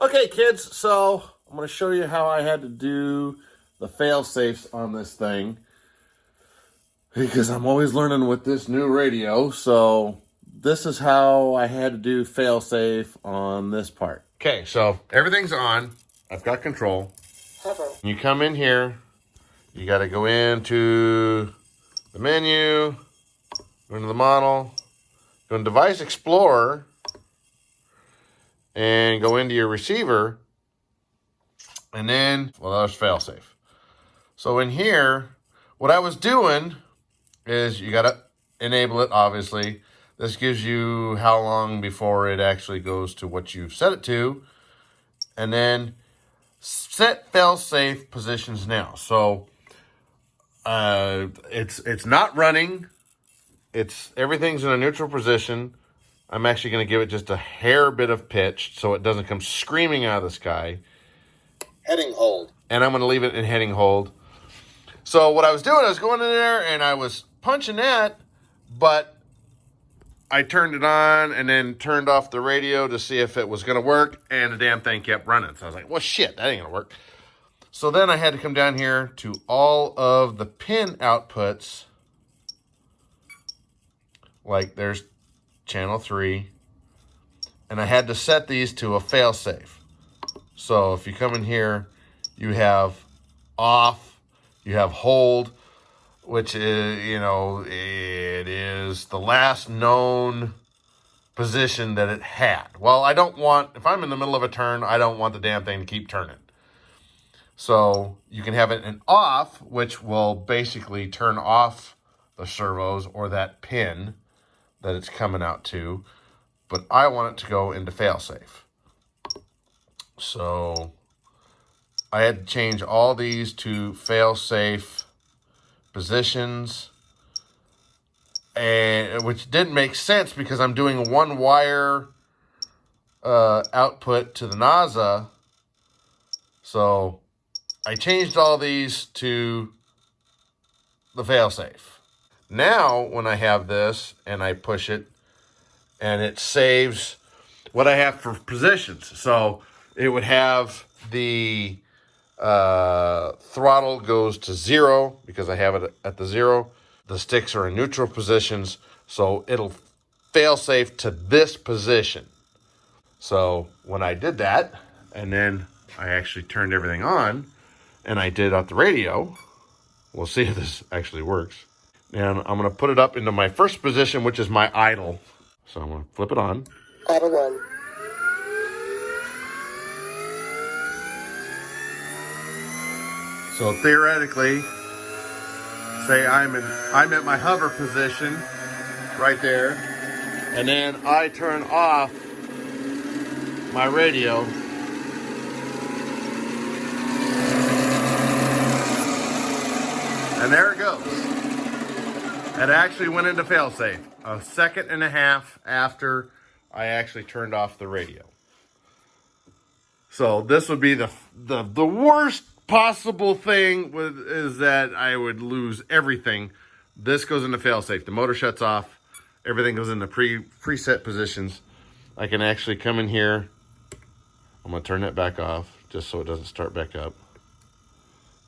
Okay, kids, so I'm going to show you how I had to do the fail-safes on this thing. Because I'm always learning with this new radio, so this is how I had to do fail-safe on this part. Okay, so everything's on. I've got control. You come in here, you got to go into the menu, go into the model, go into Device Explorer, and go into your receiver, and then, well, there's failsafe. So in here, what I was doing is you got to enable it, obviously. This gives you how long before it actually goes to what you've set it to. And then set failsafe positions now. So it's not running. Everything's in a neutral position. I'm actually going to give it just a hair bit of pitch so it doesn't come screaming out of the sky. Heading hold. And I'm going to leave it in heading hold. So what I was doing, I was going in there and I was punching that, but I turned it on and then turned off the radio to see if it was going to work, and the damn thing kept running. So I was like, well, shit, that ain't going to work. So then I had to come down here to all of the pin outputs. Like there's channel 3, and I had to set these to a failsafe. So if you come in here, you have off, you have hold, which is, it is the last known position that it had. Well, I don't want, if I'm in the middle of a turn, I don't want the damn thing to keep turning. So you can have it in off, which will basically turn off the servos or that pin that it's coming out to, but I want it to go into failsafe. So I had to change all these to failsafe positions, and which didn't make sense because I'm doing one wire output to the NASA. So I changed all these to the failsafe. Now, when I have this and I push it, and it saves what I have for positions. So it would have the throttle goes to 0 because I have it at the 0. The sticks are in neutral positions, so it'll fail safe to this position. So when I did that, and then I actually turned everything on, and I did out the radio, we'll see if this actually works. And I'm going to put it up into my first position, which is my idle. So I'm going to flip it on. Idle 1. So theoretically, say I'm at my hover position right there, and then I turn off my radio. And there it goes. It actually went into failsafe a second and a half after I actually turned off the radio. So this would be the worst possible thing is that I would lose everything. This goes into failsafe. The motor shuts off. Everything goes into preset positions. I can actually come in here. I'm going to turn that back off just so it doesn't start back up.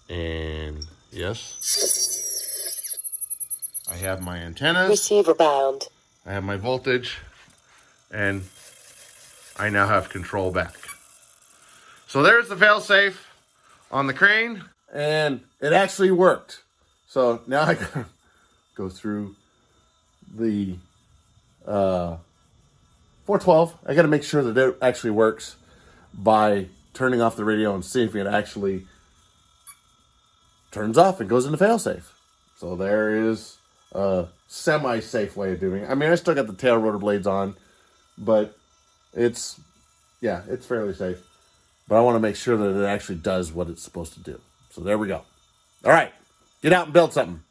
And yes. I have my antennas. Receiver bound. I have my voltage. And I now have control back. So there's the failsafe on the crane. And it actually worked. So now I gotta go through the 412. I gotta make sure that it actually works by turning off the radio and see if it actually turns off and goes into failsafe. So there is a semi-safe way of doing it. I mean, I still got the tail rotor blades on, but it's fairly safe. But I want to make sure that it actually does what it's supposed to do. So there we go. All right, get out and build something.